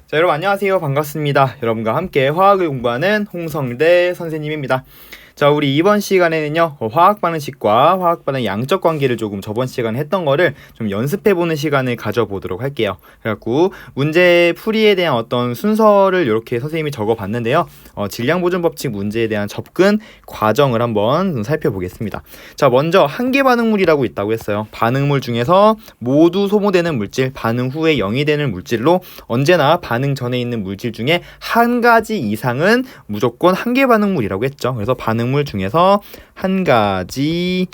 자, 여러분 안녕하세요. 반갑습니다. 여러분과 함께 화학을 공부하는 홍성대 선생님입니다. 자, 우리 이번 시간에는요, 화학 반응식과 화학 반응 양적 관계를 조금 저번 시간에 했던 거를 좀 연습해보는 시간을 가져보도록 할게요. 그래갖고 문제 풀이에 대한 어떤 순서를 이렇게 선생님이 적어봤는데요. 질량보존 법칙 문제에 대한 접근 과정을 한번 좀 살펴보겠습니다. 자, 먼저 한계 반응물이라고 있다고 했어요. 반응물 중에서 모두 소모되는 물질, 반응 후에 0이 되는 물질로 언제나 반응 전에 있는 물질 중에 한 가지 이상은 무조건 한계 반응물이라고 했죠. 그래서 반응물 중에서 한 가지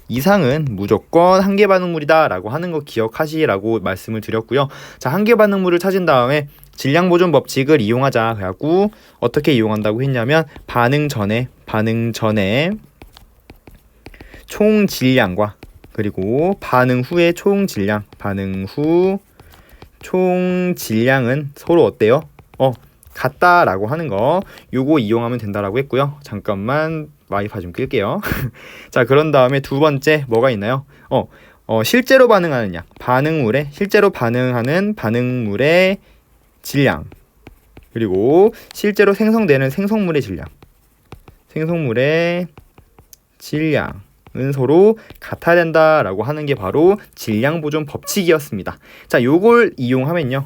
이상은 무조건 한계 반응물이다 라고 하는 거 기억하시라고 말씀을 드렸고요. 자, 한계 반응물을 찾은 다음에 질량보존 법칙을 이용하자. 그래갖고 어떻게 이용한다고 했냐면 반응 전에 총 질량과 그리고 반응 후의 총 질량, 반응 후 총 질량은 서로 어때요? 같다라고 하는 거 요거 이용하면 된다라고 했고요. 잠깐만 와이파이 좀 끌게요. 자, 그런 다음에 두 번째 뭐가 있나요? 실제로 반응하는 양, 실제로 반응하는 반응물의 질량, 그리고 실제로 생성되는 생성물의 질량은 서로 같아야 된다라고 하는 게 바로 질량보존 법칙이었습니다. 자, 요걸 이용하면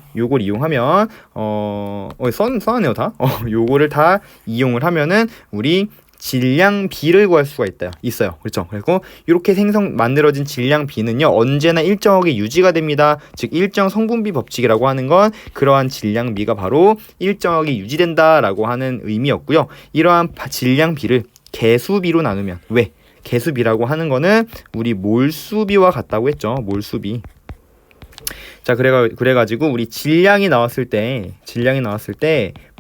써놨네요 다. 요거를 다 이용을 하면은 우리 질량 B를 구할 수가 있어요. 그렇죠? 그리고 이렇게 만들어진 질량 B는요, 언제나 일정하게 유지가 됩니다. 즉 일정 성분비 법칙이라고 하는 건 그러한 질량 B가 바로 일정하게 유지된다라고 하는 의미였고요. 이러한 질량 B를 개수비로 나누면 왜? 개수비라고 하는 거는 우리 몰수비와 같다고 했죠. 몰수비. 자, 그래가지고 우리 질량이 나왔을 때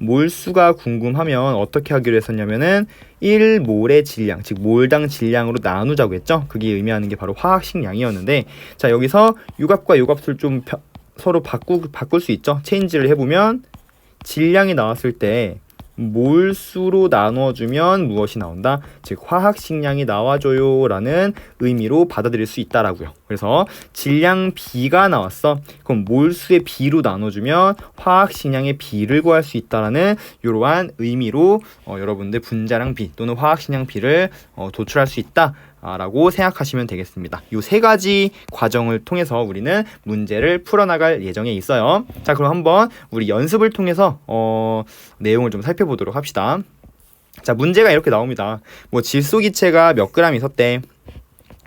몰수가 궁금하면 어떻게 하기로 했었냐면은 1몰의 질량, 즉 몰당 질량으로 나누자고 했죠. 그게 의미하는 게 바로 화학식 양이었는데, 자, 여기서 요 값과 요 값을 좀 서로 바꿀 수 있죠. 체인지를 해보면 질량이 나왔을 때 몰수로 나눠주면 무엇이 나온다? 즉 화학식량이 나와줘요 라는 의미로 받아들일 수 있다라고요. 그래서 질량 B가 나왔어. 그럼 몰수의 B로 나눠주면 화학식량의 B를 구할 수 있다라는 이러한 의미로 여러분들 분자량 B 또는 화학식량 B를 도출할 수 있다 라고 생각하시면 되겠습니다. 이 세 가지 과정을 통해서 우리는 문제를 풀어나갈 예정에 있어요. 자, 그럼 한번 우리 연습을 통해서 내용을 좀 살펴보도록 합시다. 자, 문제가 이렇게 나옵니다. 질소기체가 몇 그램 있었대.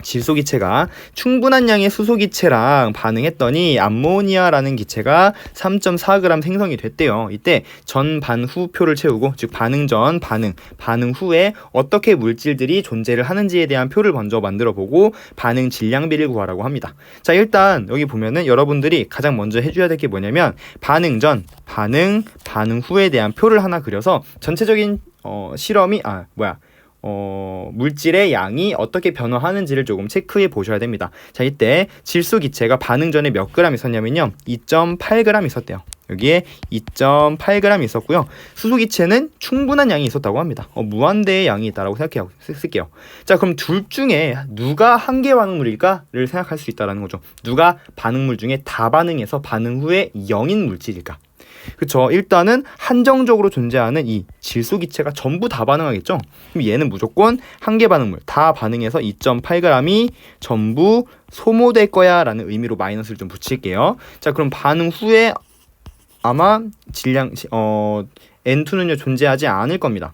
질소기체가 충분한 양의 수소기체랑 반응했더니 암모니아라는 기체가 3.4g 생성이 됐대요. 이때 전 반후표를 채우고, 즉 반응 전, 반응 후에 어떻게 물질들이 존재를 하는지에 대한 표를 먼저 만들어 보고 반응 질량비를 구하라고 합니다. 자, 일단 여기 보면은 여러분들이 가장 먼저 해줘야 될 게 뭐냐면 반응 전, 반응 후에 대한 표를 하나 그려서 전체적인 실험이 물질의 양이 어떻게 변화하는지를 조금 체크해 보셔야 됩니다. 자, 이때 질소기체가 반응 전에 몇 그램 있었냐면요, 2.8g 있었대요. 여기에 2.8g 있었고요. 수소기체는 충분한 양이 있었다고 합니다. 무한대의 양이 있다라고 쓸게요. 자, 그럼 둘 중에 누가 한계 반응물일까를 생각할 수 있다라는 거죠. 누가 반응물 중에 다 반응해서 반응 후에 0인 물질일까? 그쵸. 일단은 한정적으로 존재하는 이 질소기체가 전부 다 반응하겠죠. 그럼 얘는 무조건 한계 반응물, 다 반응해서 2.8g이 전부 소모될 거야 라는 의미로 마이너스를 좀 붙일게요. 자, 그럼 반응 후에 아마 N2는요 존재하지 않을 겁니다.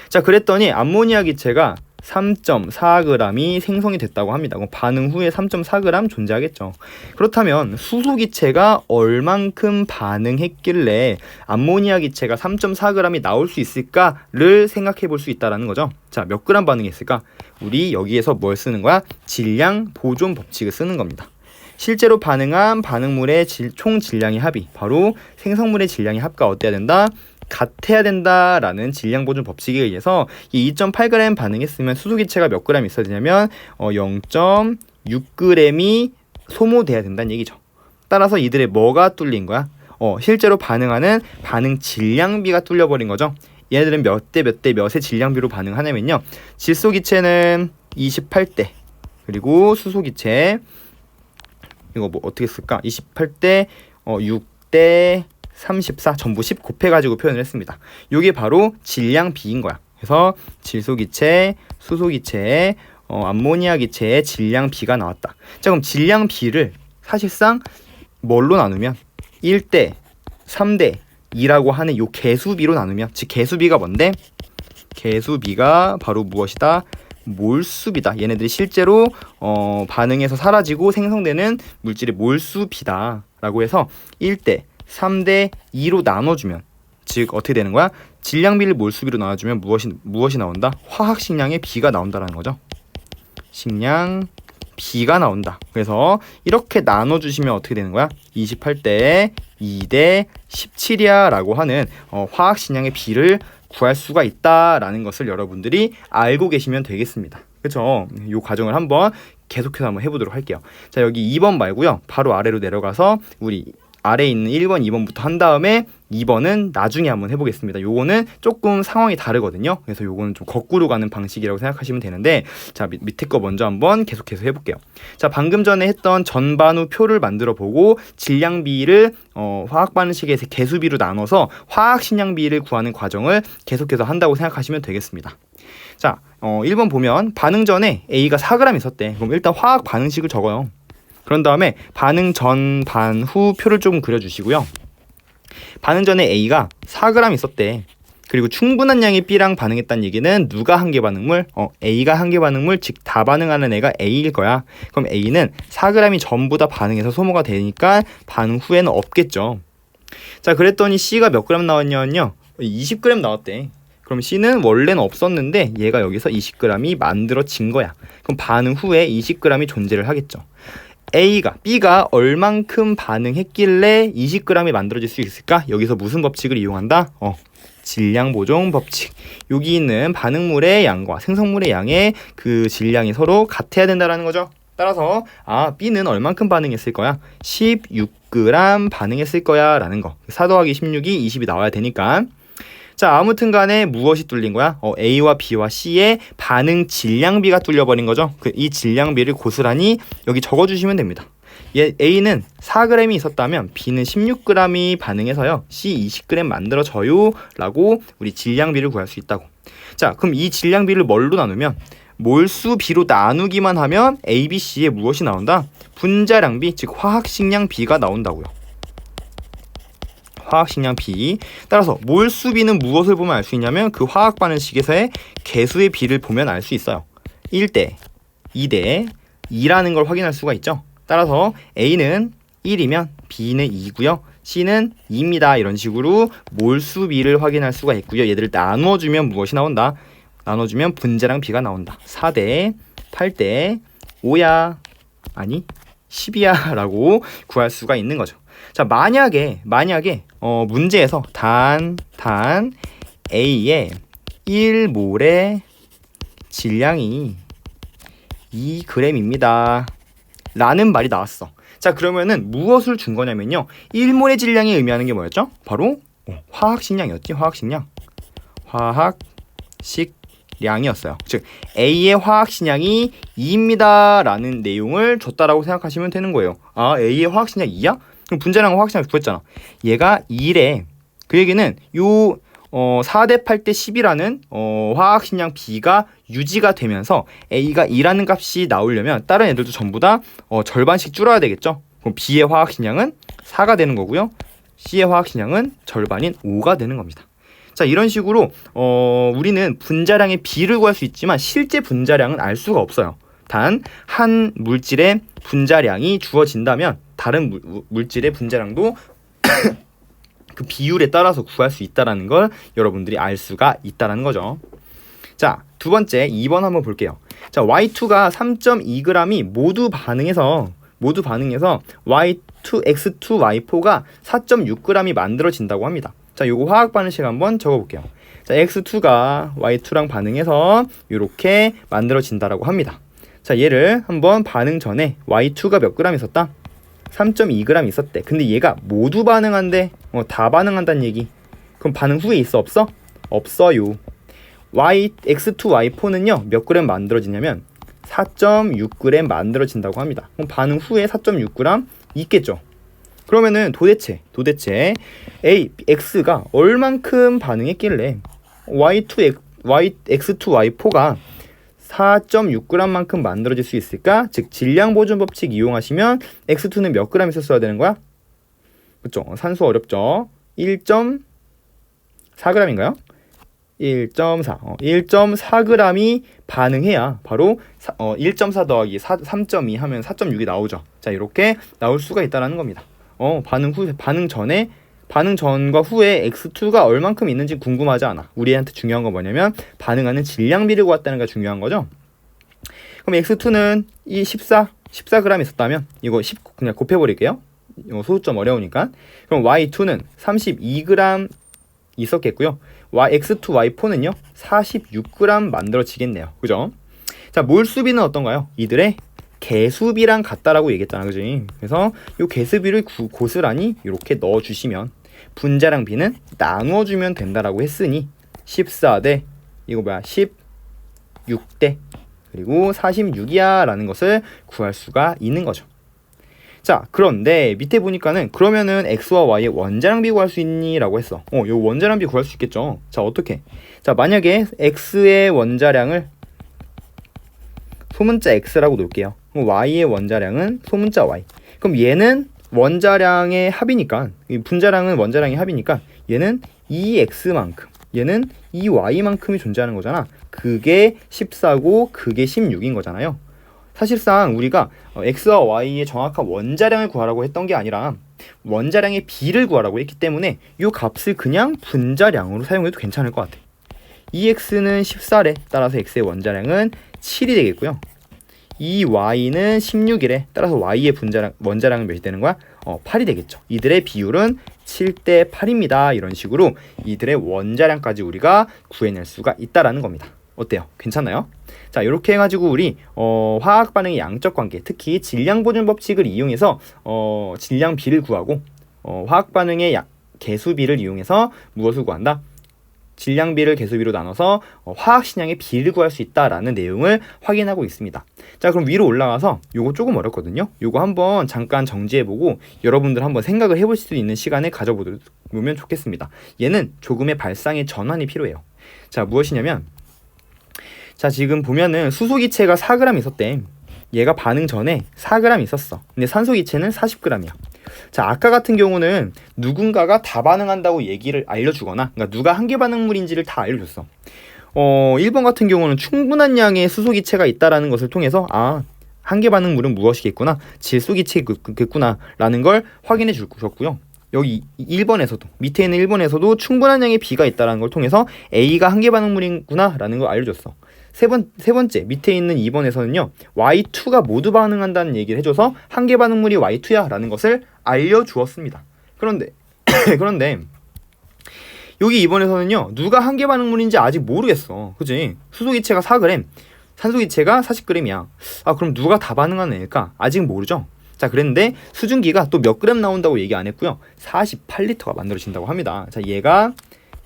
자, 그랬더니 암모니아 기체가 3.4g이 생성이 됐다고 합니다. 그럼 반응 후에 3.4g 존재하겠죠. 그렇다면 수소 기체가 얼만큼 반응했길래 암모니아 기체가 3.4g이 나올 수 있을까를 생각해 볼 수 있다는 거죠. 자, 몇 그램 반응했을까? 우리 여기에서 뭘 쓰는 거야? 질량 보존 법칙을 쓰는 겁니다. 실제로 반응한 반응물의 총 질량의 합이 바로 생성물의 질량의 합과 어때야 된다? 같아야 된다라는 질량보존 법칙에 의해서 이 2.8g 반응했으면 수소기체가 몇 그램 있어야 되냐면 0.6g이 소모돼야 된다는 얘기죠. 따라서 이들의 뭐가 뚫린 거야? 실제로 반응하는 반응 질량비가 뚫려버린 거죠. 얘네들은 몇 대 몇의 질량비로 반응하냐면요, 질소기체는 28대, 그리고 수소기체 이거 어떻게 쓸까? 28대 6대 34 전부 10 곱해가지고 표현을 했습니다. 이게 바로 질량 비인 거야. 그래서 질소기체, 수소기체, 암모니아 기체의 질량 비가 나왔다. 자, 그럼 질량 비를 사실상 뭘로 나누면 1대 3대 2라고 하는 요 개수비로 나누면, 즉 개수비가 뭔데? 개수비가 바로 무엇이다? 몰수비다. 얘네들이 실제로 반응에서 사라지고 생성되는 물질의 몰수비다 라고 해서 1대 3대 2로 나눠주면, 즉 어떻게 되는 거야? 질량비를 몰수비로 나눠주면 무엇이 나온다? 화학식량의 비가 나온다라는 거죠. 식량 비가 나온다. 그래서 이렇게 나눠주시면 어떻게 되는 거야? 28대 2대 17이야 라고 하는 화학식량의 비를 구할 수가 있다라는 것을 여러분들이 알고 계시면 되겠습니다. 그렇죠? 이 과정을 한번 계속해서 한번 해보도록 할게요. 자, 여기 2번 말고요. 바로 아래로 내려가서 우리 아래에 있는 1번, 2번부터 한 다음에 2번은 나중에 한번 해보겠습니다. 요거는 조금 상황이 다르거든요. 그래서 요거는 좀 거꾸로 가는 방식이라고 생각하시면 되는데, 자, 밑에 거 먼저 한번 계속해서 해볼게요. 자, 방금 전에 했던 전반후 표를 만들어 보고 질량비를 화학 반응식의 개수비로 나눠서 화학 식량비를 구하는 과정을 계속해서 한다고 생각하시면 되겠습니다. 자, 1번 보면 반응 전에 A가 4g 있었대. 그럼 일단 화학 반응식을 적어요. 그런 다음에 반응 전, 반, 후 표를 조금 그려주시고요. 반응 전에 A가 4g 있었대. 그리고 충분한 양의 B랑 반응했다는 얘기는 누가 한계 반응물? A가 한계 반응물, 즉 다 반응하는 애가 A일 거야. 그럼 A는 4g이 전부 다 반응해서 소모가 되니까 반응 후에는 없겠죠. 자, 그랬더니 C가 몇 g 나왔냐면요, 20g 나왔대. 그럼 C는 원래는 없었는데 얘가 여기서 20g이 만들어진 거야. 그럼 반응 후에 20g이 존재를 하겠죠. B가 얼만큼 반응했길래 20g이 만들어질 수 있을까? 여기서 무슨 법칙을 이용한다? 질량 보존 법칙. 여기 있는 반응물의 양과 생성물의 양의 그 질량이 서로 같아야 된다라는 거죠. 따라서 B는 얼만큼 반응했을 거야? 16g 반응했을 거야 라는 거. 4 더하기 16이 20이 나와야 되니까. 자, 아무튼 간에 무엇이 뚫린 거야? A와 B와 C의 반응 질량비가 뚫려버린 거죠. 이 질량비를 고스란히 여기 적어주시면 됩니다. A는 4g이 있었다면 B는 16g이 반응해서요, C 20g 만들어져요 라고 우리 질량비를 구할 수 있다고. 자, 그럼 이 질량비를 뭘로 나누면? 몰수비로 나누기만 하면 A, B, C에 무엇이 나온다? 분자량비, 즉 화학식량비가 나온다고요. 화학식량 B. 따라서 몰수비는 무엇을 보면 알 수 있냐면 그 화학 반응식에서의 개수의 비를 보면 알 수 있어요. 1대 2대 2라는 걸 확인할 수가 있죠. 따라서 A는 1이면 B는 2고요. C는 2입니다. 이런 식으로 몰수비를 확인할 수가 있고요. 얘들을 나눠주면 무엇이 나온다? 나눠주면 분자량 B가 나온다. 4대 8대 5야 아니 10이야 라고 구할 수가 있는 거죠. 자, 만약에 문제에서 단 A의 1몰의 질량이 2g입니다 라는 말이 나왔어. 자, 그러면은 무엇을 준 거냐면요, 1몰의 질량이 의미하는 게 뭐였죠? 바로 화학식량이었지. 화학식량이었어요. 즉 A의 화학식량이 2입니다 라는 내용을 줬다라고 생각하시면 되는 거예요. A의 화학식량 2야? 그럼 분자량은 화학식량을 구했잖아. 얘가 2래. 그 얘기는 요 4대 8대 10이라는 화학식량 B가 유지가 되면서 A가 2라는 값이 나오려면 다른 애들도 전부 다 절반씩 줄어야 되겠죠. 그럼 B의 화학식량은 4가 되는 거고요. C의 화학식량은 절반인 5가 되는 겁니다. 자, 이런 식으로 우리는 분자량의 B를 구할 수 있지만 실제 분자량은 알 수가 없어요. 단 한 물질의 분자량이 주어진다면 다른 물질의 분자량도 그 비율에 따라서 구할 수 있다는 걸 여러분들이 알 수가 있다는 거죠. 자, 두 번째 2번 한번 볼게요. 자, Y2가 3.2g이 모두 반응해서 Y2, X2, Y4가 4.6g이 만들어진다고 합니다. 자, 요거 화학 반응식 한번 적어볼게요. 자, X2가 Y2랑 반응해서 이렇게 만들어진다라고 합니다. 자, 얘를 한번 반응 전에 Y2가 몇 g 있었다? 3.2g 있었대. 근데 얘가 모두 반응한대. 다 반응한다는 얘기. 그럼 반응 후에 있어 없어? 없어요. X2, Y4는요 몇 g 만들어지냐면 4.6g 만들어진다고 합니다. 그럼 반응 후에 4.6g 있겠죠. 그러면은 도대체 X가 얼만큼 반응했길래 X2Y4가 4.6g만큼 만들어질 수 있을까? 즉 질량 보존 법칙 이용하시면 X2는 몇 g 있었어야 되는 거야? 그렇죠? 산수 어렵죠? 1.4g인가요? 1.4g이 반응해야 바로 1.4 더하기 3.2 하면 4.6이 나오죠. 자, 이렇게 나올 수가 있다는 겁니다. 반응 전과 후에 X2가 얼만큼 있는지 궁금하지 않아. 우리한테 중요한 건 뭐냐면 반응하는 질량비를 구했다는 게 중요한 거죠. 그럼 X2는 이 14g 있었다면 이거 10 그냥 곱해버릴게요. 이거 소수점 어려우니까. 그럼 Y2는 32g 있었겠고요. X2, Y4는요 46g 만들어지겠네요. 그죠? 자, 몰수비는 어떤가요? 이들의 개수비랑 같다라고 얘기했잖아, 그지? 그래서 이 개수비를 고스란히 이렇게 넣어주시면 분자량 비는 나누어주면 된다라고 했으니 14대 이거 뭐야 16대 그리고 46이야 라는 것을 구할 수가 있는 거죠. 자, 그런데 밑에 보니까는 그러면은 X와 Y의 원자량비 구할 수 있니? 라고 했어. 요 원자량비 구할 수 있겠죠. 자, 어떻게? 자, 만약에 X의 원자량을 소문자 X라고 놓을게요. 그럼 Y의 원자량은 소문자 Y. 그럼 얘는 원자량의 합이니까, 분자량은 원자량의 합이니까 얘는 2X만큼, 얘는 2Y만큼이 존재하는 거잖아. 그게 14고 그게 16인 거잖아요. 사실상 우리가 X와 Y의 정확한 원자량을 구하라고 했던 게 아니라 원자량의 비를 구하라고 했기 때문에 이 값을 그냥 분자량으로 사용해도 괜찮을 것 같아. 2X는 14래. 따라서 X의 원자량은 7이 되겠고요. 2Y는 16이래. 따라서 Y의 원자량은 몇이 되는 거야? 8이 되겠죠. 이들의 비율은 7대 8입니다. 이런 식으로 이들의 원자량까지 우리가 구해낼 수가 있다라는 겁니다. 어때요? 괜찮나요? 자, 이렇게 해가지고 우리 화학 반응의 양적 관계, 특히 질량 보존 법칙을 이용해서 질량 비를 구하고 화학 반응의 개수비를 이용해서 무엇을 구한다? 질량비를 개수비로 나눠서 화학 신양의 비를 구할 수 있다라는 내용을 확인하고 있습니다. 자, 그럼 위로 올라가서 요거 조금 어렵거든요. 요거 한번 잠깐 정지해보고 여러분들 한번 생각을 해볼 수 있는 시간을 가져보면 좋겠습니다. 얘는 조금의 발상의 전환이 필요해요. 자, 무엇이냐면 자, 지금 보면은 수소기체가 4g 있었대. 얘가 반응 전에 4g 있었어. 근데 산소기체는 40g이야. 자, 아까 같은 경우는 누군가가 다 반응한다고 얘기를 알려주거나, 그러니까 누가 한계 반응물인지를 다 알려줬어. 1번 같은 경우는 충분한 양의 수소기체가 있다라는 것을 통해서 한계 반응물은 무엇이겠구나, 질소기체겠구나 라는 걸 확인해 줬고요. 여기 1번에서도 밑에 있는 1번에서도 충분한 양의 B가 있다는 걸 통해서 A가 한계 반응물이구나 라는 걸 알려줬어. 세 번째 밑에 있는 2번에서는요 Y2가 모두 반응한다는 얘기를 해줘서 한계 반응물이 Y2야 라는 것을 알려주었습니다. 그런데 여기 2번에서는요 누가 한계 반응물인지 아직 모르겠어. 그치? 수소기체가 4g, 산소기체가 40g이야. 그럼 누가 다 반응하는 애일까? 아직 모르죠. 자, 그랬는데 수증기가 또 몇 그램 나온다고 얘기 안 했고요 48리터가 만들어진다고 합니다. 자, 얘가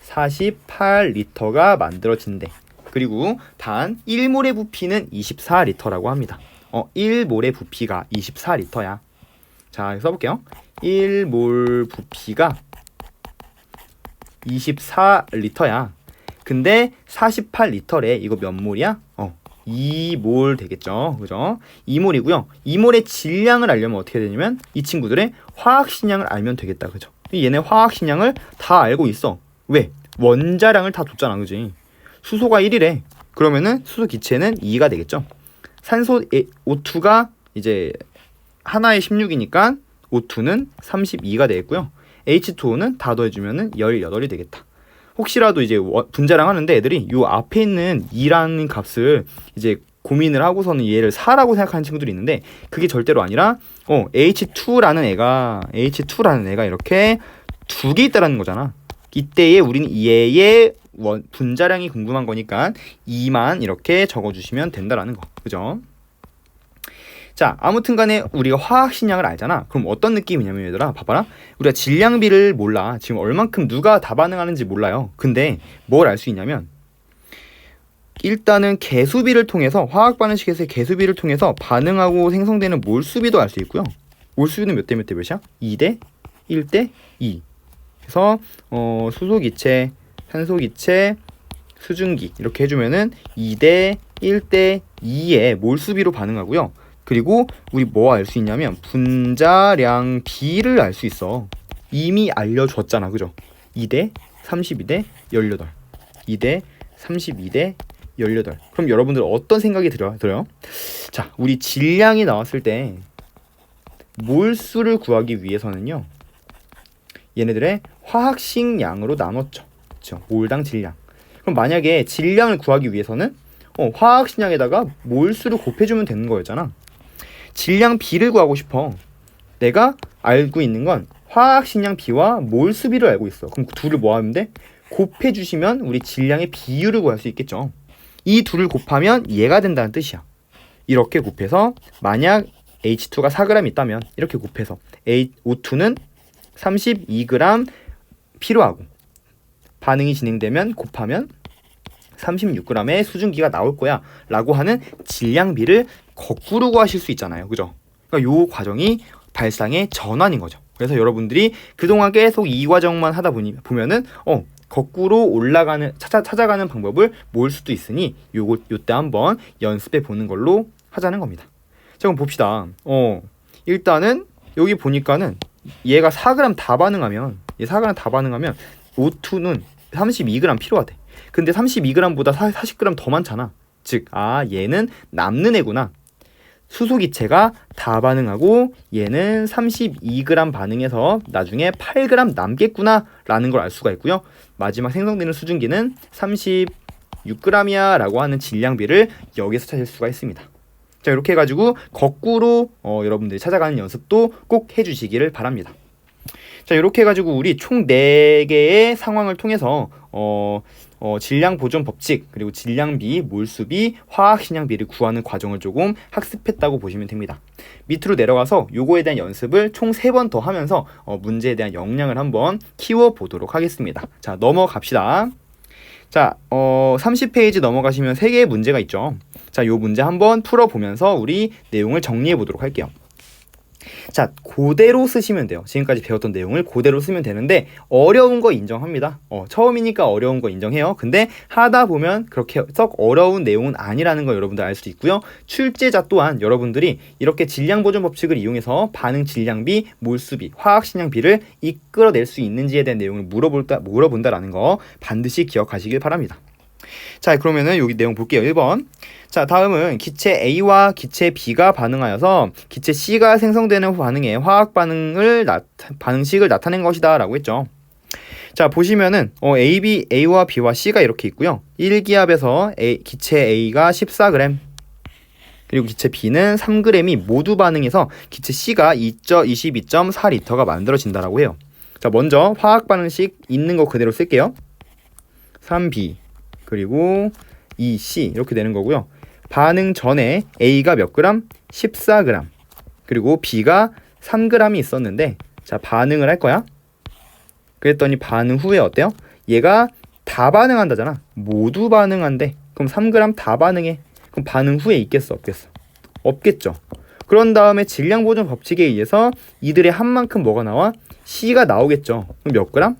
48리터가 만들어진대. 그리고 단 1몰의 부피는 24리터라고 합니다. 1몰의 부피가 24리터야. 자, 써볼게요. 1몰 부피가 24리터야. 근데 48리터래. 이거 몇 몰이야? 2몰 되겠죠. 그죠? 2몰이고요. 2몰의 질량을 알려면 어떻게 되냐면 이 친구들의 화학식량을 알면 되겠다. 그죠? 얘네 화학식량을 다 알고 있어. 왜? 원자량을 다 줬잖아. 그지? 수소가 1이래. 그러면은 수소 기체는 2가 되겠죠. 산소 O2가 이제 하나에 16이니까 O2는 32가 되겠고요. H2O는 다 더해주면은 18이 되겠다. 혹시라도 이제 분자량 하는데 애들이 요 앞에 있는 2라는 값을 이제 고민을 하고서는 얘를 4라고 생각하는 친구들이 있는데 그게 절대로 아니라 H2라는 애가 이렇게 두 개 있다라는 거잖아. 이때에 우리는 얘의 분자량이 궁금한 거니까 2만 이렇게 적어주시면 된다라는 거. 그죠? 자, 아무튼 간에 우리가 화학식량을 알잖아. 그럼 어떤 느낌이냐면 얘들아 봐봐라. 우리가 질량비를 몰라. 지금 얼만큼 누가 다 반응하는지 몰라요. 근데 뭘 알 수 있냐면 일단은 개수비를 통해서 화학 반응식에서의 개수비를 통해서 반응하고 생성되는 몰수비도 알 수 있고요. 몰수비는 몇 대 몇 대 몇이야? 2대 1대 2. 그래서 수소기체, 산소기체, 수증기 이렇게 해주면은 2대 1대 2의 몰수비로 반응하고요. 그리고 우리 뭐 알 수 있냐면 분자량 B를 알 수 있어. 이미 알려줬잖아, 그죠? 2대 32대 18. 2대 32대 18. 그럼 여러분들 어떤 생각이 들어요? 자, 우리 질량이 나왔을 때 몰수를 구하기 위해서는요, 얘네들의 화학식 양으로 나눴죠. 그렇죠? 몰당 질량. 그럼 만약에 질량을 구하기 위해서는 화학식량에다가 몰수를 곱해주면 되는 거였잖아. 질량 B를 구하고 싶어. 내가 알고 있는 건 화학식량 B와 몰수비를 알고 있어. 그럼 그 둘을 뭐 하면 돼? 곱해주시면 우리 질량의 비율을 구할 수 있겠죠. 이 둘을 곱하면 얘가 된다는 뜻이야. 이렇게 곱해서 만약 H2가 4g 있다면 이렇게 곱해서 O2는 32g 필요하고 반응이 진행되면 곱하면 36g의 수증기가 나올 거야 라고 하는 질량비를 거꾸로 구하실 수 있잖아요. 그죠? 그러니까 요 과정이 발상의 전환인 거죠. 그래서 여러분들이 그동안 계속 이 과정만 하다 보면은 거꾸로 올라가는 찾아가는 방법을 모을 수도 있으니 요때 한번 연습해 보는 걸로 하자는 겁니다. 자, 그럼 봅시다. 일단은 여기 보니까는 얘가 4g 다 반응하면 O2는 32g 필요하대. 근데 32g보다 40g 더 많잖아. 즉, 얘는 남는 애구나. 수소기체가 다 반응하고 얘는 32g 반응해서 나중에 8g 남겠구나 라는 걸 알 수가 있고요. 마지막 생성되는 수증기는 36g이야 라고 하는 질량비를 여기서 찾을 수가 있습니다. 자, 이렇게 해가지고 거꾸로 여러분들이 찾아가는 연습도 꼭 해주시기를 바랍니다. 자, 이렇게 해가지고 우리 총 4개의 상황을 통해서 질량 보존 법칙, 그리고 질량비, 몰수비, 화학식량비를 구하는 과정을 조금 학습했다고 보시면 됩니다. 밑으로 내려가서 요거에 대한 연습을 총 3번 더 하면서 문제에 대한 역량을 한번 키워보도록 하겠습니다. 자, 넘어갑시다. 자, 30페이지 넘어가시면 3개의 문제가 있죠. 자, 요 문제 한번 풀어보면서 우리 내용을 정리해 보도록 할게요. 자, 그대로 쓰시면 돼요. 지금까지 배웠던 내용을 그대로 쓰면 되는데 어려운 거 인정합니다. 처음이니까 어려운 거 인정해요. 근데 하다 보면 그렇게 썩 어려운 내용은 아니라는 거 여러분들 알 수 있고요. 출제자 또한 여러분들이 이렇게 질량 보존 법칙을 이용해서 반응 질량비, 몰수비, 화학식량비를 이끌어낼 수 있는지에 대한 내용을 물어본다라는 거 반드시 기억하시길 바랍니다. 자, 그러면은 여기 내용 볼게요. 1번. 자, 다음은 기체 A와 기체 B가 반응하여서 기체 C가 생성되는 반응의 화학 반응식을 나타낸 것이다 라고 했죠. 자, 보시면은 A와 B와 C가 이렇게 있고요. 1기압에서 기체 A가 14g 그리고 기체 B는 3g이 모두 반응해서 기체 C가 22.4L가 만들어진다라고 해요. 자, 먼저 화학 반응식 있는 거 그대로 쓸게요. 3B 그리고 2C 이렇게 되는 거고요. 반응 전에 A가 몇 그램? 14g 그리고 B가 3g이 있었는데, 자, 반응을 할 거야. 그랬더니 반응 후에 어때요? 얘가 다 반응한다잖아. 모두 반응한대. 그럼 3g 다 반응해. 그럼 반응 후에 있겠어 없겠어? 없겠죠. 그런 다음에 질량 보존 법칙에 의해서 이들의 합만큼 뭐가 나와? C가 나오겠죠. 그럼 몇 그램?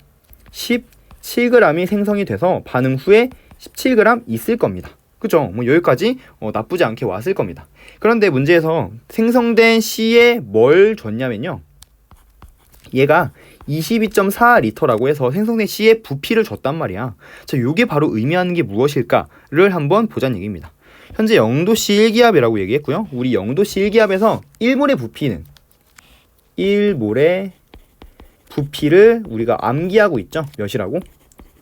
17g이 생성이 돼서 반응 후에 17g 있을 겁니다. 그죠? 뭐 여기까지 나쁘지 않게 왔을 겁니다. 그런데 문제에서 생성된 C에 뭘 줬냐면요, 얘가 22.4L라고 해서 생성된 C에 부피를 줬단 말이야. 자, 요게 바로 의미하는 게 무엇일까를 한번 보자는 얘기입니다. 현재 0도씨 1기압이라고 얘기했고요. 우리 0도씨 1기압에서 1몰의 부피는 1몰의 부피를 우리가 암기하고 있죠. 몇이라고?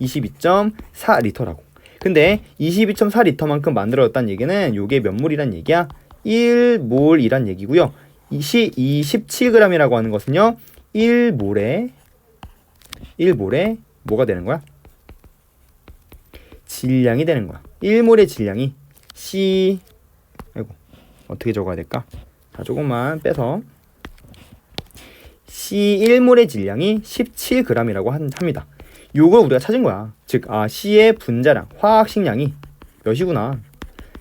22.4L라고. 근데 22.4L만큼 만들어졌다는 얘기는 요게 몇 몰이란 얘기야? 1몰이란 얘기고요. 이 17g이라고 하는 것은요, 1몰에 뭐가 되는 거야? 질량이 되는 거야. 1몰의 질량이 어떻게 적어야 될까? 자, 조금만 빼서 C1몰의 질량이 17g이라고 합니다. 요걸 우리가 찾은 거야. 즉, C의 분자량, 화학식량이 몇이구나,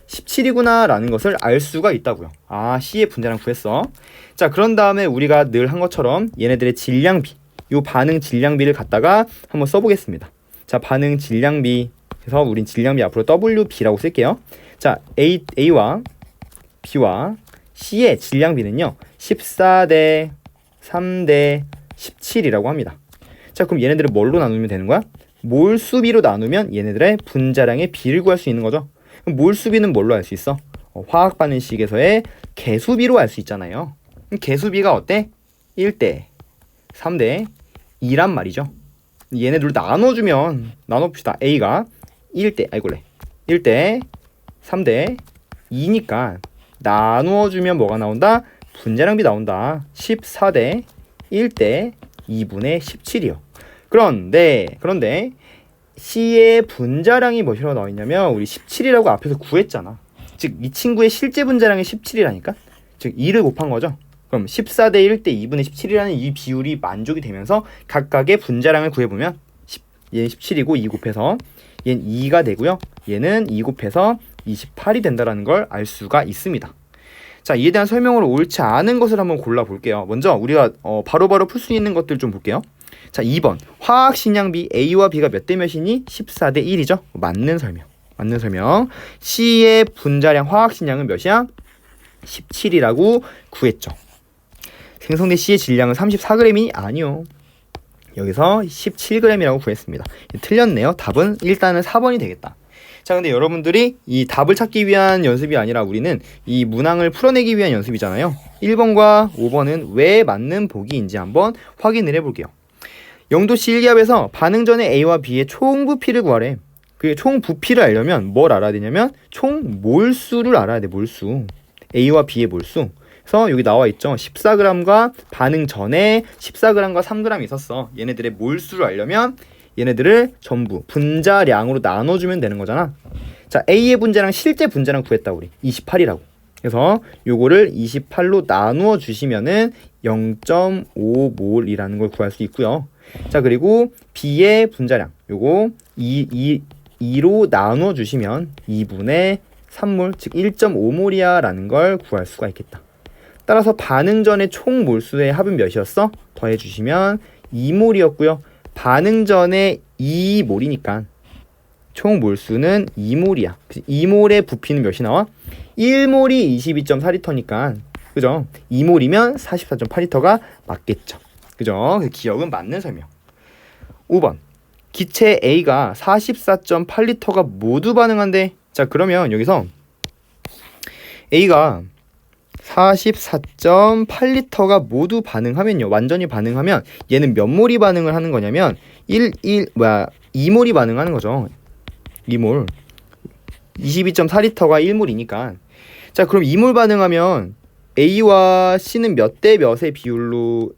17이구나 라는 것을 알 수가 있다고요. C의 분자량 구했어. 자, 그런 다음에 우리가 늘 한 것처럼 얘네들의 질량비, 요 반응 질량비를 갖다가 한번 써보겠습니다. 자, 반응 질량비 해서 우린 질량비 앞으로 WB라고 쓸게요. 자, A와 B와 C의 질량비는요 14대 3대 17이라고 합니다. 자, 그럼 얘네들을 뭘로 나누면 되는 거야? 몰수비로 나누면 얘네들의 분자량의 비를 구할 수 있는 거죠. 그럼 몰수비는 뭘로 알 수 있어? 화학 반응식에서의 개수비로 알 수 있잖아요. 그럼 개수비가 어때? 1대 3대 2란 말이죠. 얘네들 나눠주면 나눠봅시다. A가 1대 3대 2니까 나누어주면 뭐가 나온다? 분자량비 나온다. 14대 1대 2분의 17이요. 그런데 C의 분자량이 뭐라고 나와 있냐면 우리 17이라고 앞에서 구했잖아. 즉 이 친구의 실제 분자량이 17이라니까. 즉 2를 곱한 거죠. 그럼 14대 1대 2분의 17이라는 이 비율이 만족이 되면서 각각의 분자량을 구해보면 얘는 17이고 2 곱해서 얘는 2가 되고요. 얘는 2 곱해서 28이 된다는 걸 알 수가 있습니다. 자, 이에 대한 설명으로 옳지 않은 것을 한번 골라볼게요. 먼저 우리가 바로바로 풀 수 있는 것들 좀 볼게요. 자, 2번 화학 식량비 A와 B가 몇 대 몇이니? 14대 1이죠. 맞는 설명. C의 분자량 화학 식량은 몇이야? 17이라고 구했죠. 생성된 C의 질량은 34g이 아니요. 여기서 17g이라고 구했습니다. 틀렸네요. 답은 일단은 4번이 되겠다. 자, 근데 여러분들이 이 답을 찾기 위한 연습이 아니라 우리는 이 문항을 풀어내기 위한 연습이잖아요. 1번과 5번은 왜 맞는 보기인지 한번 확인을 해볼게요. 영도시 1기압에서 반응 전에 A와 B의 총 부피를 구하래. 그 총 부피를 알려면 뭘 알아야 되냐면 총 몰수를 알아야 돼. 몰수. A와 B의 몰수. 그래서 여기 나와 있죠. 14g과 반응 전에 14g과 3g 있었어. 얘네들의 몰수를 알려면 얘네들을 전부 분자량으로 나눠주면 되는 거잖아. 자, A의 분자량 실제 분자량 구했다 우리. 28이라고. 그래서 요거를 28로 나누어 주시면은 0.5몰이라는 걸 구할 수 있고요. 자, 그리고 B의 분자량 요거 2로 나누어 주시면 2분의 3몰 즉 1.5몰이야 라는 걸 구할 수가 있겠다. 따라서 반응 전의 총 몰수의 합은 몇이었어? 더해 주시면 2몰이었고요. 반응 전에 2몰이니까 총 몰수는 2몰이야. 2몰의 부피는 몇이 나와? 1몰이 22.4리터니까 그죠? 2몰이면 44.8리터가 맞겠죠. 그죠? 그 기억은 맞는 설명. 5번 기체 A가 44.8리터가 모두 반응한대. 자, 그러면 여기서 A가 44.8리터가 모두 반응하면요. 완전히 반응하면 얘는 몇 몰이 반응을 하는 거냐면 2몰이 반응하는 거죠. 2몰. 22.4리터가 1몰이니까. 자, 그럼 2몰 반응하면 A와 C는 몇 대 몇의 비율로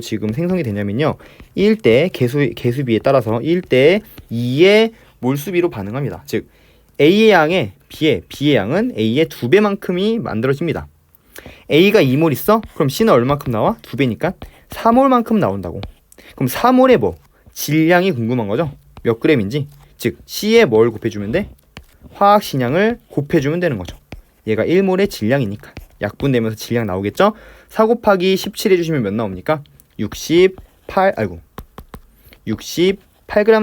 지금 생성이 되냐면요. 1대 개수비에 따라서 1대 2의 몰수비로 반응합니다. 즉 A의 양에 B의 양은 A의 2배만큼이 만들어집니다. A가 2몰 있어? 그럼 C는 얼마큼 나와? 2배니까 4몰만큼 나온다고. 그럼 4몰의 뭐? 질량이 궁금한 거죠? 몇 g인지. 즉 C에 뭘 곱해주면 돼? 화학 식량을 곱해주면 되는 거죠. 얘가 1몰의 질량이니까 약분되면서 질량 나오겠죠? 4 곱하기 17 해주시면 몇 나옵니까? 68g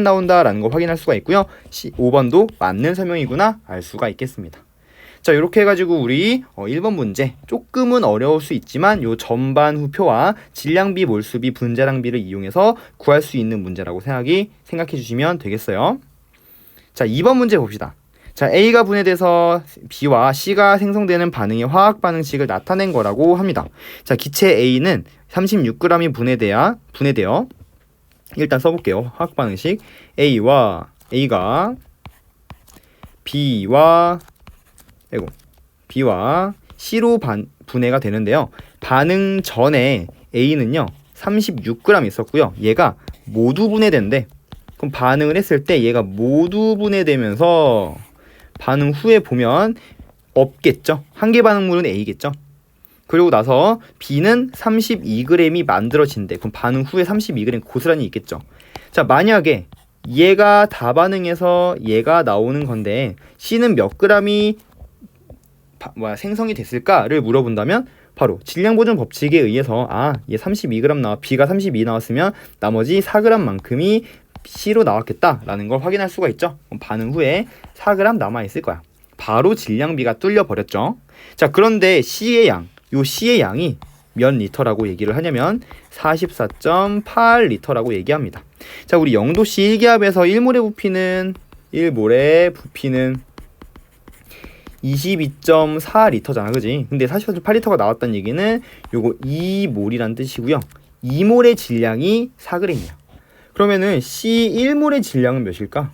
나온다라는 거 확인할 수가 있고요. 5번도 맞는 설명이구나 알 수가 있겠습니다. 자, 이렇게 해가지고 우리 1번 문제 조금은 어려울 수 있지만 요 전반 후표와 질량비, 몰수비, 분자량비를 이용해서 구할 수 있는 문제라고 생각해 주시면 되겠어요. 자, 2번 문제 봅시다. 자, A가 분해돼서 B와 C가 생성되는 반응의 화학 반응식을 나타낸 거라고 합니다. 자, 기체 A는 36g이 분해되어 일단 써볼게요. 화학 반응식 A가 B와 C로 분해가 되는데요. 반응 전에 A는요 36g 있었고요. 얘가 모두 분해된대. 그럼 반응을 했을 때 얘가 모두 분해되면서 반응 후에 보면 없겠죠. 한계 반응물은 A겠죠. 그리고 나서 B는 32g이 만들어진대. 그럼 반응 후에 32g 고스란히 있겠죠. 자, 만약에 얘가 다반응해서 얘가 나오는 건데 C는 몇 g이 생성이 됐을까를 물어본다면 바로 질량 보존 법칙에 의해서 얘 32g 나와 B가 32 나왔으면 나머지 4g만큼이 C로 나왔겠다라는 걸 확인할 수가 있죠. 반응 후에 4g 남아있을 거야. 바로 질량비가 뚫려 버렸죠. 자, 그런데 C의 양, 요 C의 양이 몇 리터라고 얘기를 하냐면 44.8리터라고 얘기합니다. 자, 우리 0도씨 1기압에서 1몰의 부피는 1몰의 부피는 22.4리터잖아, 그지? 근데 44.8리터가 나왔다는 얘기는 요거 2몰이란 뜻이고요. 2몰의 질량이 4g이야. 그러면은 C 1몰의 질량은 몇일까?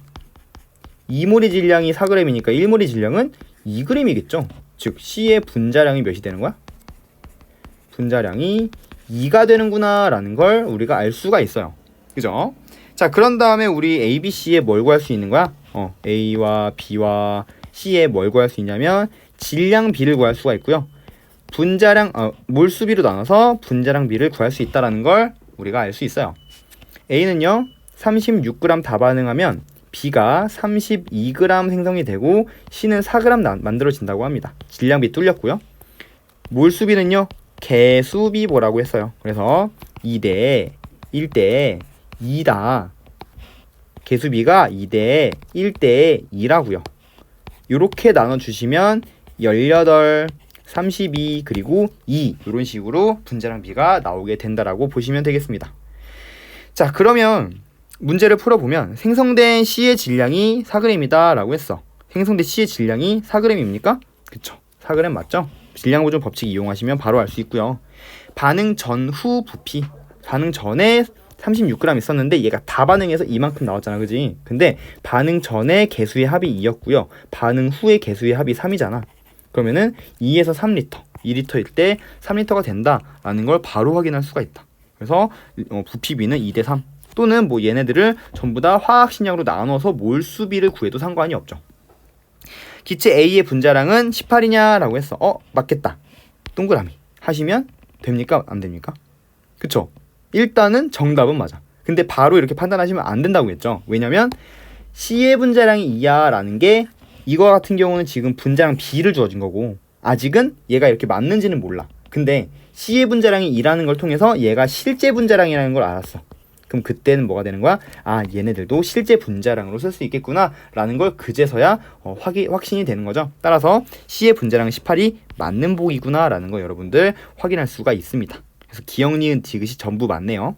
2몰의 질량이 4g이니까 1몰의 질량은 2g이겠죠? 즉 C의 분자량이 몇이 되는 거야? 분자량이 2가 되는구나 라는 걸 우리가 알 수가 있어요. 그죠? 자, 그런 다음에 우리 A, B, C에 뭘 구할 수 있는 거야? A와 B와 C에 뭘 구할 수 있냐면 질량 B를 구할 수가 있고요. 분자량, 몰수비로 나눠서 분자량 B를 구할 수 있다는 걸 우리가 알 수 있어요. A는요 36g 다 반응하면 B가 32g 생성이 되고 C는 4g 만들어진다고 합니다. 질량비 뚫렸고요. 몰수비는요 개수비보라고 했어요. 그래서 2대 1대 2다. 개수비가 2대 1대 2라고요. 이렇게 나눠주시면 18, 32 그리고 2 이런 식으로 분자량 비가 나오게 된다라고 보시면 되겠습니다. 자, 그러면 문제를 풀어보면 생성된 C의 질량이 4g이다 라고 했어. 생성된 C의 질량이 4g입니까? 그쵸, 4g 맞죠? 질량보존 법칙 이용하시면 바로 알 수 있고요. 반응 전후 부피, 반응 전에 36g 있었는데 얘가 다 반응해서 이만큼 나왔잖아, 그지? 근데 반응 전에 개수의 합이 2였고요 반응 후의 개수의 합이 3이잖아. 그러면은 2에서 3리터, 2리터일 때 3리터가 된다라는 걸 바로 확인할 수가 있다. 그래서 부피비는 2대 3 또는 뭐 얘네들을 전부 다 화학식량으로 나눠서 몰수비를 구해도 상관이 없죠. 기체 A의 분자량은 18이냐 라고 했어. 맞겠다, 동그라미 하시면 됩니까? 안 됩니까? 그쵸? 일단은 정답은 맞아. 근데 바로 이렇게 판단하시면 안 된다고 했죠. 왜냐면 C의 분자량이 2야 라는 게 이거 같은 경우는 지금 분자량 B를 주어진 거고 아직은 얘가 이렇게 맞는지는 몰라. 근데 C의 분자량이 2라는 걸 통해서 얘가 실제 분자량이라는 걸 알았어. 그럼 그때는 뭐가 되는 거야? 얘네들도 실제 분자량으로 쓸 수 있겠구나 라는 걸 그제서야 확신이 되는 거죠. 따라서 C의 분자량 18이 맞는 보기구나 라는 거 여러분들 확인할 수가 있습니다. 그래서 기억, 니은, 디귿이 전부 맞네요.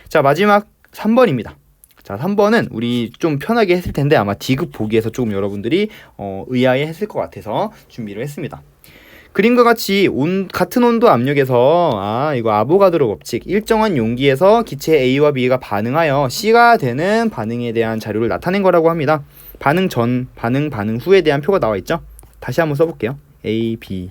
자, 마지막 3번입니다. 자, 3번은 우리 좀 편하게 했을 텐데 아마 디귿 보기에서 조금 여러분들이 의아해 했을 것 같아서 준비를 했습니다. 그림과 같이 같은 온도 압력에서 이거 아보가드로 법칙, 일정한 용기에서 기체 A와 B가 반응하여 C가 되는 반응에 대한 자료를 나타낸 거라고 합니다. 반응 전, 반응 후에 대한 표가 나와 있죠. 다시 한번 써볼게요. A, B,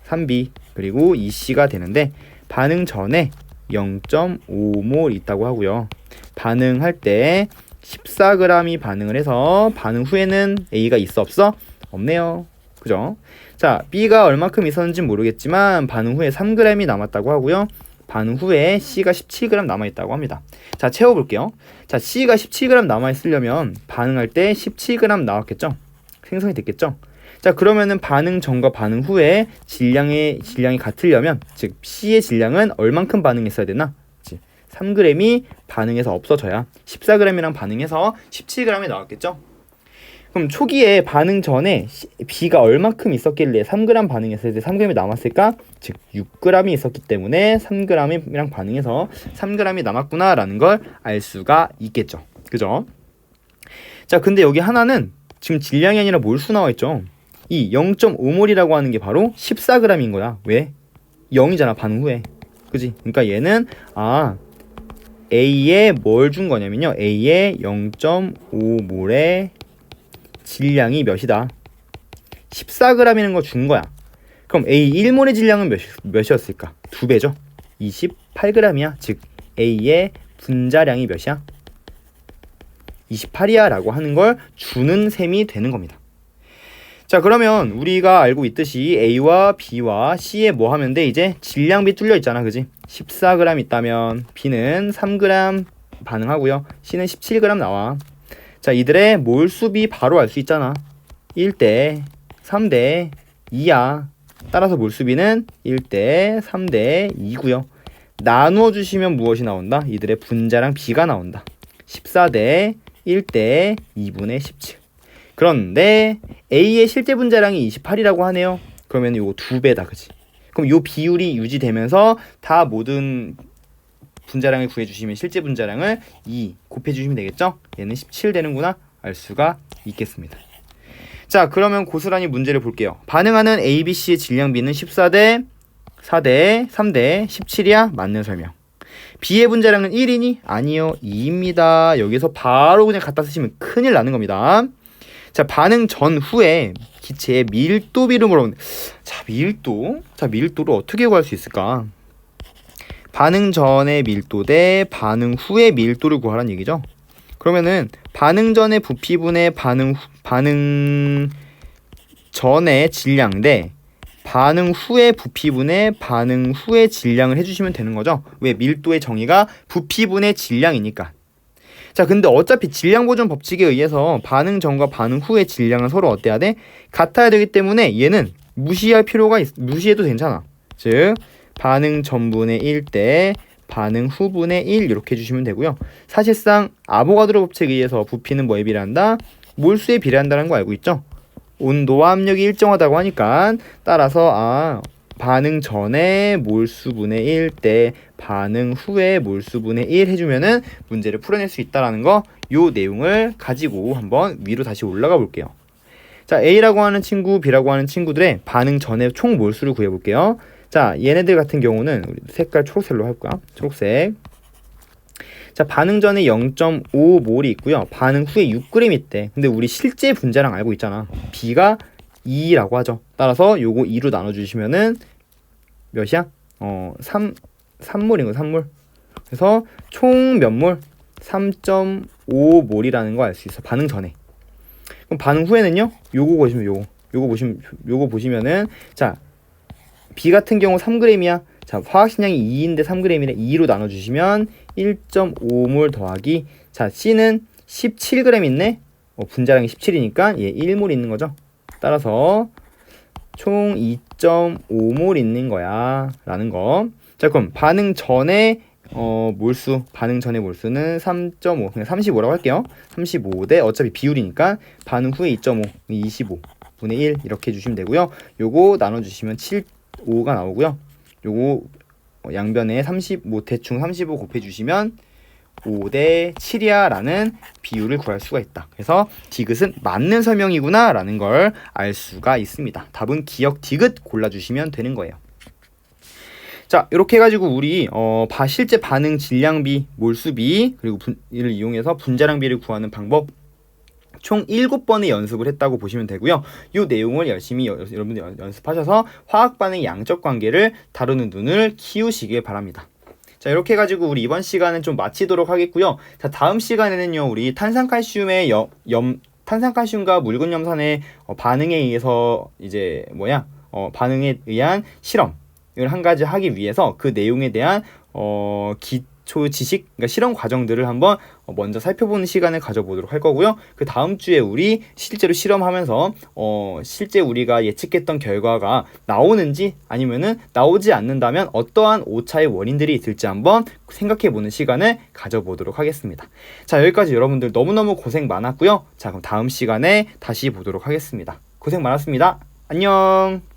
3B 그리고 2C가 되는데 반응 전에 0.5몰 있다고 하고요. 반응할 때 14g이 반응을 해서 반응 후에는 A가 있어 없어? 없네요. 그죠? 자, B가 얼마큼 있었는지 모르겠지만 반응 후에 3g이 남았다고 하고요. 반응 후에 C가 17g 남아있다고 합니다. 자, 채워볼게요. 자, C가 17g 남아있으려면 반응할 때 17g 나왔겠죠? 생성이 됐겠죠? 자, 그러면은 반응 전과 반응 후에 질량이 같으려면 즉 C의 질량은 얼만큼 반응했어야 되나? 3g이 반응해서 없어져야 14g이랑 반응해서 17g이 나왔겠죠? 그럼 초기에 반응 전에 B가 얼마큼 있었길래 3g 반응했을 때 3g이 남았을까? 즉 6g이 있었기 때문에 3g이랑 반응해서 3g이 남았구나 라는 걸 알 수가 있겠죠. 그죠? 자, 근데 여기 하나는 지금 질량이 아니라 몰수 나와 있죠. 이 0.5몰이라고 하는 게 바로 14g인 거야. 왜? 0이잖아, 반응 후에. 그지? 그러니까 얘는 A에 뭘 준 거냐면요. A에 0.5몰의 질량이 몇이다? 14g이라는 거 준 거야. 그럼 A 1몰의 질량은 몇이었을까? 2배죠. 28g이야. 즉 A의 분자량이 몇이야? 28이야 라고 하는 걸 주는 셈이 되는 겁니다. 자, 그러면 우리가 알고 있듯이 A와 B와 C에 뭐 하면 돼? 이제 질량비 뚫려 있잖아, 그지? 14g 있다면 B는 3g 반응하고요. C는 17g 나와. 자, 이들의 몰수비 바로 알 수 있잖아. 1대 3대 2야. 따라서 몰수비는 1대 3대 2고요. 나누어 주시면 무엇이 나온다? 이들의 분자량 B가 나온다. 14대 1대 2분의 17. 그런데 A의 실제 분자량이 28이라고 하네요. 그러면 이거 2배다, 그치? 그럼 이 비율이 유지되면서 다 모든 분자량을 구해주시면 실제 분자량을 2 곱해주시면 되겠죠? 얘는 17 되는구나 알 수가 있겠습니다. 자, 그러면 고스란히 문제를 볼게요. 반응하는 A, B, C의 질량 B는 14대 4대 3대 17이야? 맞는 설명. B의 분자량은 1이니? 아니요, 2입니다. 여기서 바로 그냥 갖다 쓰시면 큰일 나는 겁니다. 자, 반응 전후에 기체의 밀도비를 물어보는데, 자, 밀도를 어떻게 구할 수 있을까? 반응 전의 밀도 대 반응 후의 밀도를 구하라는 얘기죠. 그러면은 반응 전의 부피분의 반응 전의 질량 대 반응 후의 부피분의 반응 후의 질량을 해주시면 되는 거죠. 왜? 밀도의 정의가 부피분의 질량이니까. 자, 근데 어차피 질량 보존 법칙에 의해서 반응 전과 반응 후의 질량은 서로 어때야 돼? 같아야 되기 때문에 얘는 무시해도 괜찮아. 즉 반응 전분의 1 대 반응 후분의 1 이렇게 해주시면 되고요. 사실상 아보가드로 법칙에 의해서 부피는 뭐에 비례한다? 몰수에 비례한다는 거 알고 있죠? 온도와 압력이 일정하다고 하니까 따라서 반응 전에 몰수분의 1 대 반응 후에 몰수분의 1 해주면은 문제를 풀어낼 수 있다라는 거, 요 내용을 가지고 한번 위로 다시 올라가 볼게요. 자, A라고 하는 친구, B라고 하는 친구들의 반응 전의 총 몰수를 구해볼게요. 자, 얘네들 같은 경우는 우리 색깔 초록색으로 해볼까? 초록색. 자, 반응 전에 0.5몰이 있고요. 반응 후에 6g 있대. 근데 우리 실제 분자량 알고 있잖아. B가 2라고 하죠. 따라서 요거 2로 나눠주시면은 몇이야? 3몰인 거, 3몰. 그래서 총 몇 몰? 3.5몰이라는 거 알 수 있어. 반응 전에. 그럼 반응 후에는요? 요거 보시면은 자, B 같은 경우 3g이야. 자, 화학식량이 2인데 3g이래. 2로 나눠주시면 1.5몰 더하기, 자, C는 17g 있네. 분자량이 17이니까 얘 1몰 있는 거죠. 따라서 총 2.5몰 있는 거야 라는 거. 자, 그럼 반응 전에 반응 전의 몰수는 3.5, 그냥 35라고 할게요. 35대 어차피 비율이니까 반응 후에 2.5, 25분의 1 이렇게 해주시면 되고요. 요거 나눠주시면 5가 나오고요. 요거 양변에 35, 대충 35 곱해주시면 5대 7이야 라는 비율을 구할 수가 있다. 그래서 디귿은 맞는 설명이구나 라는 걸 알 수가 있습니다. 답은 기역 디귿 골라주시면 되는 거예요. 자, 이렇게 해가지고 우리 실제 반응 질량비, 몰수비, 그리고 이를 이용해서 분자량비를 구하는 방법 총 7번의 연습을 했다고 보시면 되고요. 이 내용을 열심히 여러분들 연습하셔서 화학 반응의 양적 관계를 다루는 눈을 키우시길 바랍니다. 자, 이렇게 해가지고 우리 이번 시간은 좀 마치도록 하겠고요. 자, 다음 시간에는요, 우리 탄산칼슘의 탄산칼슘과 묽은 염산의 반응에 의해서 반응에 의한 실험을 한 가지 하기 위해서 그 내용에 대한 기초 지식, 그러니까 실험 과정들을 한번 먼저 살펴보는 시간을 가져보도록 할 거고요. 그 다음 주에 우리 실제로 실험하면서 실제 우리가 예측했던 결과가 나오는지 아니면은 나오지 않는다면 어떠한 오차의 원인들이 있을지 한번 생각해보는 시간을 가져보도록 하겠습니다. 자, 여기까지 여러분들 너무너무 고생 많았고요. 자, 그럼 다음 시간에 다시 보도록 하겠습니다. 고생 많았습니다. 안녕.